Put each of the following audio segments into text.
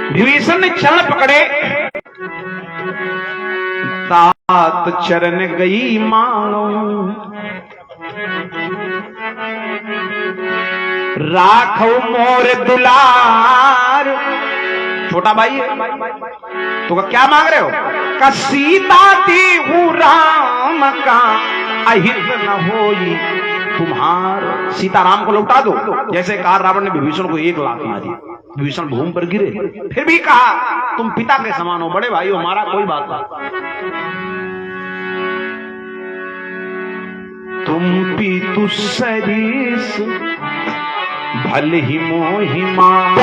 विभीषण ने चरण पकड़े, तात चरण गई मांगो, राखो मोर दुलार। छोटा भाई है तो क्या मांग रहे हो? का सीता देहु राम का अहित न होई तुम्हार। सीताराम को लौटा दो। जैसे कहा रावण ने विभीषण को 1 लाख मारी, विभीषण भूमि पर गिरे, फिर भी कहा तुम पिता के समान हो, बड़े भाई हो, हमारा कोई बात नहीं। तुम पीतु सरीस भल ही मोहि मान।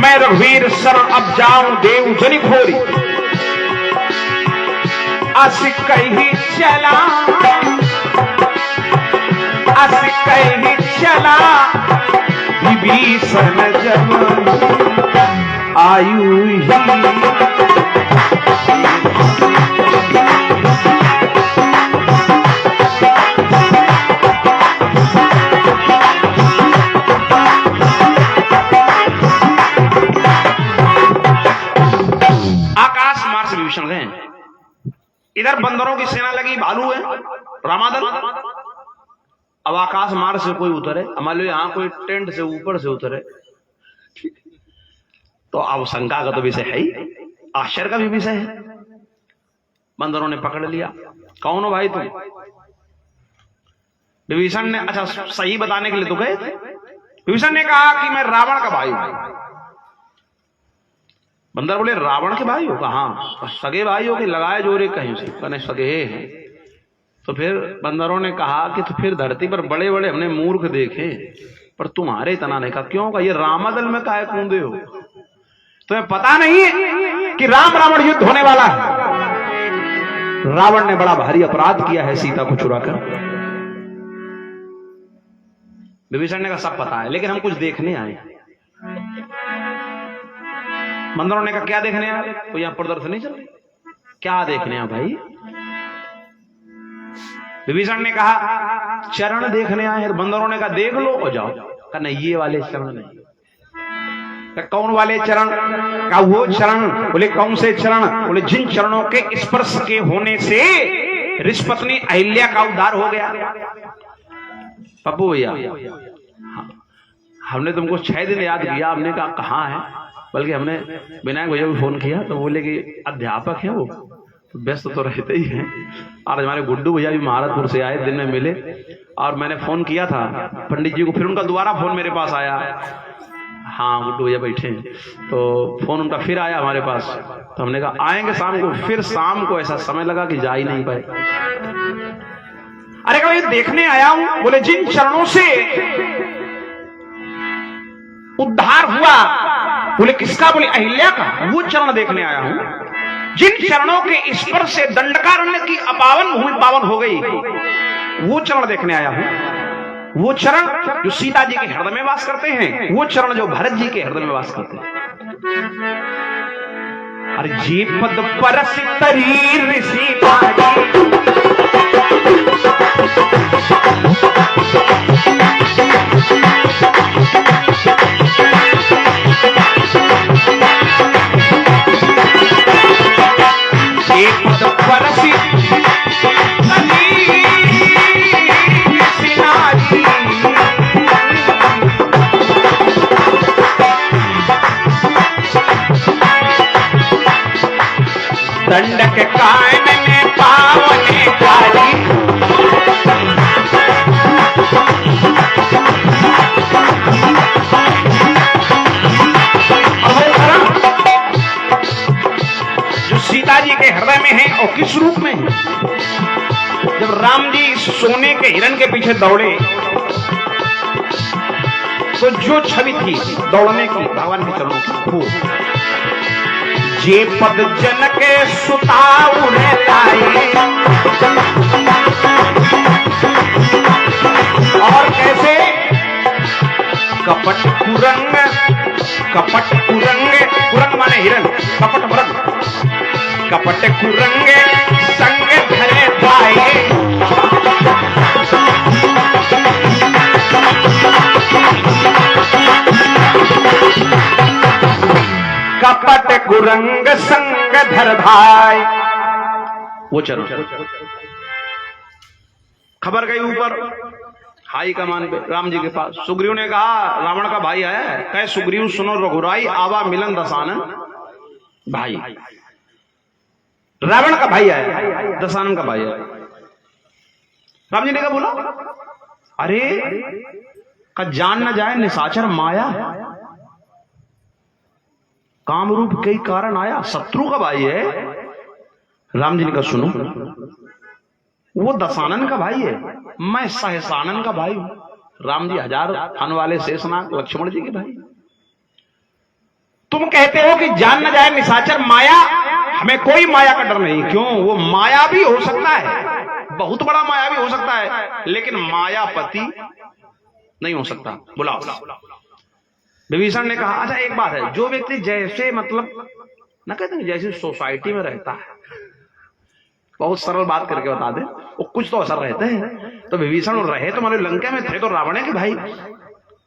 मैं रघुवीर शरण अब जाऊं देव जनि खोरी। अस कहीं चला, अस कहीं चला विभीषण जब आयु ही। गए इधर बंदरों की सेना लगी, भालू है रामादल। अब आकाश मार्ग से कोई उतरे, मान लो यहां कोई टेंट से ऊपर से उतरे तो अब शंका का तो विषय है ही, आश्चर्य का भी विषय है। बंदरों ने पकड़ लिया, कौन हो भाई तुम? विभीषण ने अच्छा सही बताने के लिए तो गए थे। विभीषण ने कहा कि मैं रावण का भाई हूं। बंदर बोले रावण के भाई हो? कहा सगे भाई हो कि लगाए जोरे कहीं से? कहने सगे हैं। तो फिर बंदरों ने कहा कि तो फिर धरती पर बड़े बड़े हमने मूर्ख देखे पर तुम्हारे इतना नहीं। कहा क्यों? का ये रामादल में काहे कूदे हो? तुम्हें पता नहीं कि राम रावण युद्ध होने वाला है। रावण ने बड़ा भारी अपराध किया है सीता को चुराकर। विभीषण ने कहा सब पता है लेकिन हम कुछ देखने आए। बंदरों ने कहा क्या देखने आए? तो यहां प्रदर्शनी चल रही, क्या देखने आए भाई? विभीषण ने कहा चरण देखने आए। बंदरों ने कहा देख लो और जाओ। कहा नहीं ये वाले चरण नहीं। कहा कौन वाले चरण? कहा वो चरण। बोले कौन से चरण? बोले जिन चरणों के स्पर्श के होने से ऋषपत्नी अहिल्या का उद्धार हो गया। पप्पू भैया हमने तुमको 6 दिन याद किया, हमने कहा कहाँ है? बल्कि हमने विनायक भैया को फोन किया तो बोले कि अध्यापक है वो, तो व्यस्त तो रहते ही हैं। और हमारे गुड्डू भैया भी महाराजपुर से आए, दिन में मिले और मैंने फोन किया था पंडित जी को, फिर उनका दोबारा फोन मेरे पास आया। हाँ गुड्डू भैया बैठे हैं, तो फोन उनका फिर आया हमारे पास। तो हमने कहा आएंगे शाम को। फिर शाम को ऐसा समय लगा कि जा ही नहीं पाए। अरे कहा ये देखने आया हूं। बोले जिन चरणों से उद्धार हुआ। बोले किसका? बोले अहिल्या का। वो चरण देखने आया हूं। जिन चरणों के स्पर्श से दंडकारण्य की अपावन भूमि पावन हो गई, वो चरण देखने आया हूं। वो चरण जो सीता जी के हृदय में वास करते हैं, वो चरण जो भरत जी के हृदय में वास करते हैं। अरे जी पद परस तरी सीता जी दंडक कानन पावन काली। जो सीता जी के हृदय में है और किस रूप में है? जब राम जी सोने के हिरण के पीछे दौड़े तो जो छवि थी दौड़ने की भगवान के चरणों की, वो जे पद जनक सुताउर लाए। और कैसे कपट कुरंग, कपट कुरंग, कुरंग माने हिरण, कपट मृग, कपट कुरंग संग धरे पाए। कपट कुरंग संग धर भाई। वो चलो खबर गई ऊपर हाई कमान पे राम जी के पास। सुग्रीव ने कहा रावण का भाई है। कहे सुग्रीव सुनो रघुराई, आवा मिलन दशानन भाई। रावण का भाई है, दशानन का भाई है। राम जी ने कहा बोला अरे का जान न जाए निशाचर माया, कामरूप कई कारण आया, शत्रु का भाई है। राम जी ने कहा सुनो वो दशानन का भाई है, मैं सहसानन का भाई हूं। राम जी हजार हन वाले शेषनाग लक्ष्मण जी के भाई। तुम कहते हो कि जान न जाए निशाचर माया, हमें कोई माया का डर नहीं। क्यों? वो माया भी हो सकता है, बहुत बड़ा माया भी हो सकता है, लेकिन मायापति नहीं हो सकता। बुलाओ। विभीषण ने कहा अच्छा एक बात है, जो व्यक्ति जैसे मतलब ना कहते हैं जैसे सोसाइटी में रहता है, बहुत सरल बात करके बता दे, वो कुछ तो असर रहते हैं। तो विभीषण रहे तो मान लो लंका में थे तो रावण के भाई।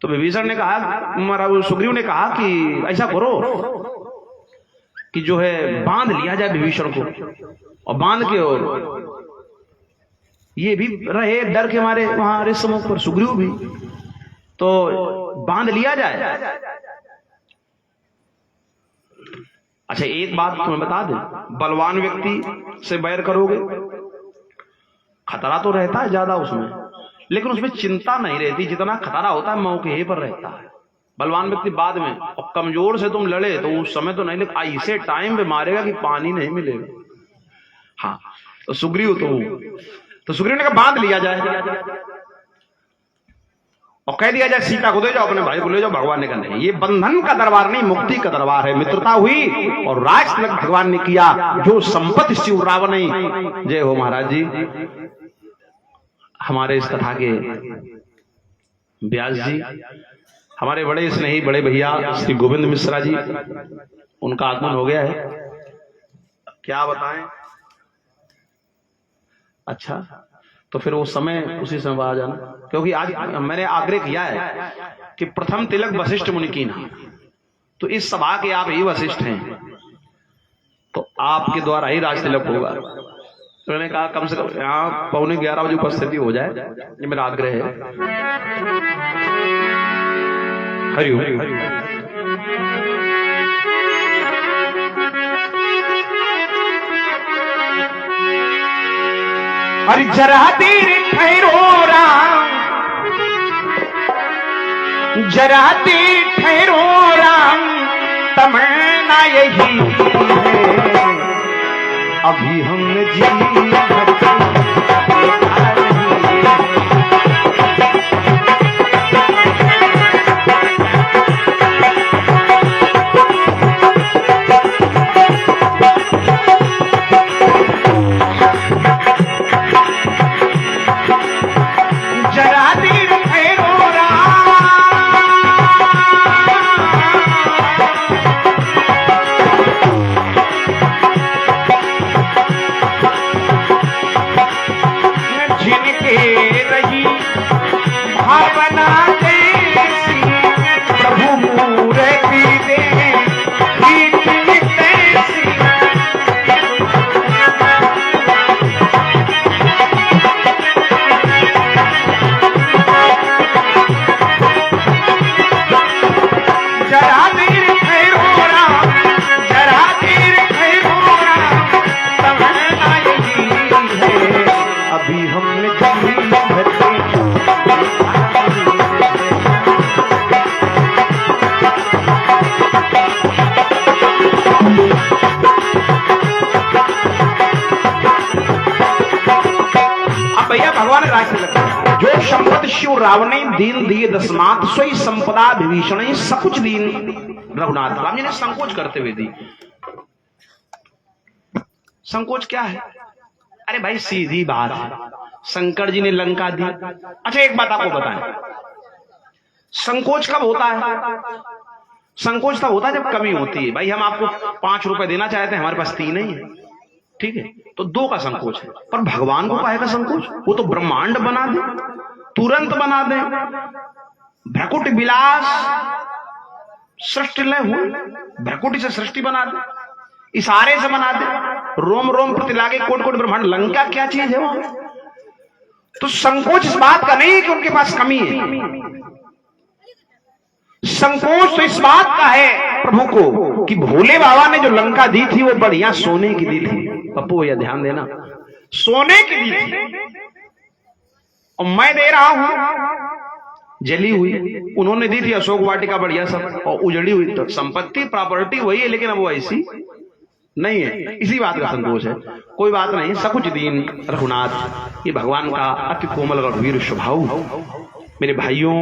तो विभीषण ने कहा, सुग्रीव ने कहा कि ऐसा करो कि जो है बांध लिया जाए विभीषण को, और बांध के और ये भी रहे डर के मारे वहां ऋषमुख पर, सुग्रीव भी, तो बांध लिया जाए। अच्छा एक बात तुम्हें बता दे, बलवान व्यक्ति से बैर करोगे खतरा तो रहता है ज्यादा उसमें, लेकिन उसमें चिंता नहीं रहती जितना खतरा होता है मौके पर रहता है। बलवान व्यक्ति बाद में, और कमजोर से तुम लड़े तो उस समय तो नहीं, लेकिन ऐसे टाइम पे मारेगा कि पानी नहीं मिलेगा। हाँ तो सुग्रीव तो सुग्रीव ने कहा बांध लिया जाए और कह दिया जाए सीता को दे जाओ, अपने भाई को ले जाओ। भगवान ने कहा नहीं, ये बंधन का दरबार नहीं मुक्ति का दरबार है। मित्रता हुई और राज तिलक भगवान ने किया, जो संपत्ति शिव रावण नहीं। जय हो महाराज जी। हमारे इस कथा के व्यास जी, हमारे बड़े स्नेही बड़े भैया श्री गोविंद मिश्रा जी, उनका आगमन हो गया है। क्या बताएं? अच्छा तो फिर वो समय उसी समय आ जाना, क्योंकि आज मैंने आग्रह किया है कि प्रथम तिलक वशिष्ठ मुनि की ना, तो इस सभा के आप ही वशिष्ठ हैं, तो आपके द्वारा ही राज तिलक होगा। तो मैंने कहा कम से कम यहाँ 11:15 बजे उपस्थिति हो जाए, ये मेरा आग्रह है। हरिओम। अरे जरा देर ठहरो राम, जरा देर ठहरो राम, तमन्ना यही है अभी हम जी रावणे दीन दिए दसमात सोई संपदा विभीषण सकुच दीन रघुनाथ। राम जी ने संकोच करते हुए दी। संकोच क्या है? अरे भाई सीधी बात है, शंकर जी ने लंका दी। अच्छा एक बात आपको बताएं, संकोच कब होता है? संकोच तब होता है जब कमी होती है। भाई हम आपको 5 रुपए देना चाहते हैं, हमारे पास 3 ही है, ठीक है, तो 2 का संकोच है। पर भगवान को काहे का संकोच? वो तो ब्रह्मांड बना दे, तुरंत बना दे। भ्रकुट विलास सृष्टि लय हुई, भ्रकुटी से सृष्टि बना दे, इशारे से बना दे, रोम रोम प्रति लागे कोट कोट ब्रह्मांड। लंका क्या चीज है वो? तो संकोच इस बात का नहीं है कि उनके पास कमी है, संकोच तो इस बात का है प्रभु को कि भोले बाबा ने जो लंका दी थी वो बढ़िया सोने की दी थी। पप्पू भैया ध्यान देना, सोने की दी थी और मैं दे रहा हूं जली हुई। उन्होंने दी थी अशोक वाटिका बढ़िया सब और उजड़ी हुई। तो संपत्ति प्रॉपर्टी वही है, लेकिन अब वो ऐसी नहीं है। इसी बात का संतोष है। कोई बात नहीं, सकुच दीन रघुनाथ, ये भगवान का अति कोमल रघुवीर स्वभाव। मेरे भाइयों,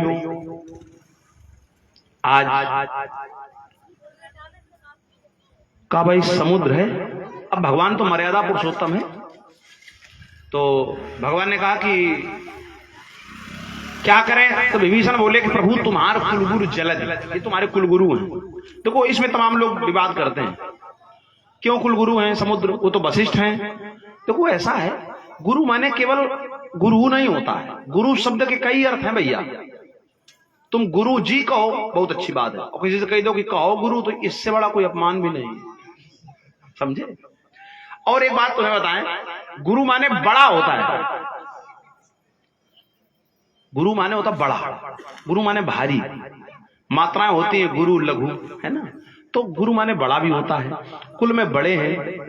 आज का भाई समुद्र है। अब भगवान तो मर्यादा पुरुषोत्तम है, तो भगवान ने कहा कि क्या करें? तो विभीषण बोले कि प्रभु तुम्हारे कुलगुरु जलद, ये तुम्हारे कुलगुरु हैं। देखो इसमें तमाम लोग विवाद करते हैं, क्यों कुलगुरु हैं समुद्र? वो तो वशिष्ठ हैं। देखो ऐसा है, गुरु माने केवल गुरु नहीं होता है, गुरु शब्द के कई अर्थ हैं भैया। तुम गुरु जी कहो बहुत अच्छी बात है, और किसी से कह दो कि कहो गुरु, तो इससे बड़ा कोई अपमान भी नहीं, समझे? और एक बात तुम्हें बताएं, गुरु माने बड़ा होता है, गुरु माने होता बड़ा, गुरु माने भारी। मात्राएं होती है गुरु लघु, है ना? तो गुरु माने बड़ा भी होता है, कुल में बड़े हैं।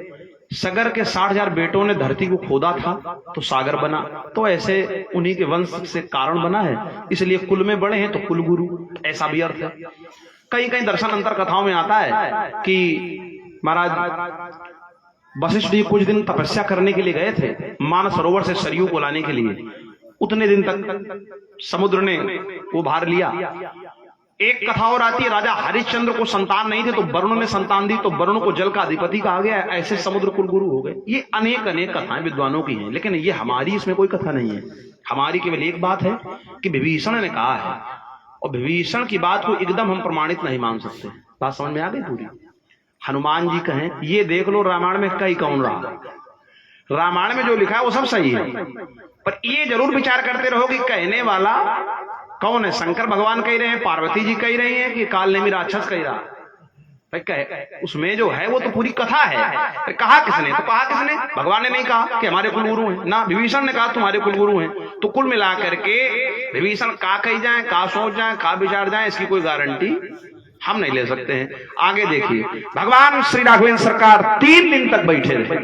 सगर के 60,000 बेटों ने धरती को खोदा था तो सागर बना, तो ऐसे उन्हीं के वंश से कारण बना है, इसलिए कुल में बड़े हैं तो कुल गुरु, ऐसा भी अर्थ है। कहीं कहीं दर्शन अंतर कथाओं में आता है कि महाराज वशिष्ठ जी कुछ दिन तपस्या करने के लिए गए थे मानस सरोवर से सरयू को लाने के लिए। उतने दिन तक समुद्र ने वो भार लिया। एक कथा और आती है, राजा हरिश्चंद्र को संतान नहीं थे तो वरुण ने संतान दी, तो वरुण को जल का अधिपति कहा गया, ऐसे समुद्र कुलगुरु हो गए। ये अनेक अनेक कथाएं विद्वानों की हैं, लेकिन ये हमारी इसमें कोई कथा नहीं है। हमारी केवल एक बात है कि विभीषण ने कहा है, और विभीषण की बात को एकदम हम प्रमाणित नहीं मान सकते। बात समझ में आ गई पूरी? हनुमान जी कहें, ये देख लो रामायण में कई कौन रहा, रामायण में जो लिखा है वो सब सही है, पर ये जरूर विचार करते रहो कि कहने वाला कौन है। शंकर भगवान कह रहे हैं, पार्वती जी कह रही हैं, कि काल नेमी राक्षस कह रहा। उसमें जो है वो तो पूरी कथा है। कहा किसने? तो कहा किसने? भगवान ने नहीं कहा कि हमारे कुलगुरु हैं, ना विभीषण ने कहा तुम्हारे कुलगुरु हैं। तो कुल मिला करके विभीषण का कही जाए, का सोच जाए, का विचार जाए, इसकी कोई गारंटी हम नहीं ले सकते हैं। आगे देखिए, भगवान श्री राघवेंद्र सरकार 3 दिन तक बैठे रहे,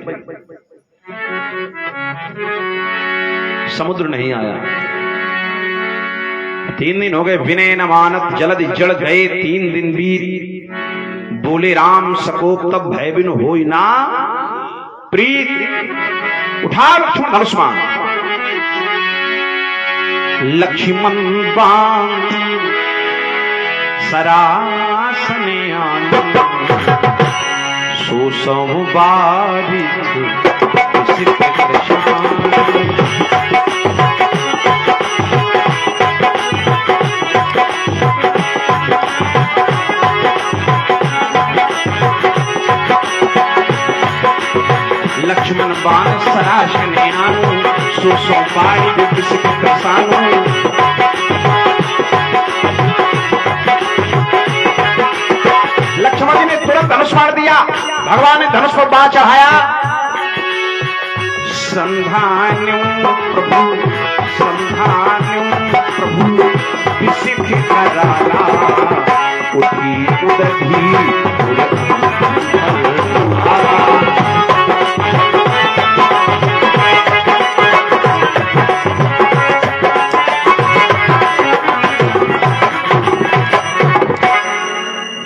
समुद्र नहीं आया। 3 दिन हो गए, विनय न मानत जलद जड़ गए 3 दिन बीत, बोले राम सकोप तब भय बिन होई ना प्रीत। उठा लक्ष्मण धनुष्मान, लक्ष्मण बाण सरासने आनंद, सो संबारित सिद्ध कृष्ण। लक्ष्मण बाण सरासने आनु, सो संबारित सिद्ध कृष्ण। लक्ष्मण जी ने तुरंत धनुष मार दिया। भगवान ने धनुष पर बाण चढ़ाया। संधान्यों प्रभु, संधान्यों प्रभु विसिद्ध कराला, उठी उदधी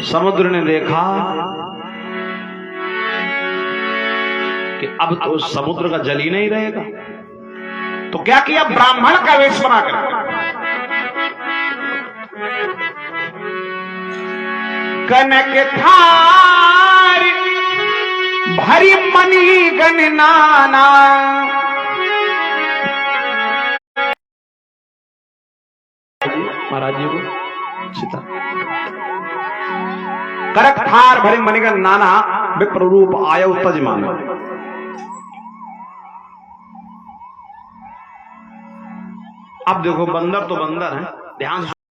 समुद्र ने देखा कि अब तो समुद्र का जल ही नहीं रहेगा, तो क्या किया? ब्राह्मण का वेश बनाकर कनक थार भरी मणि गण नाना, महाराज जी को सीता करक थार भरी मणिगण नाना, विप्र रूप आयो तजमान। अब देखो बंदर तो बंदर है, ध्यान से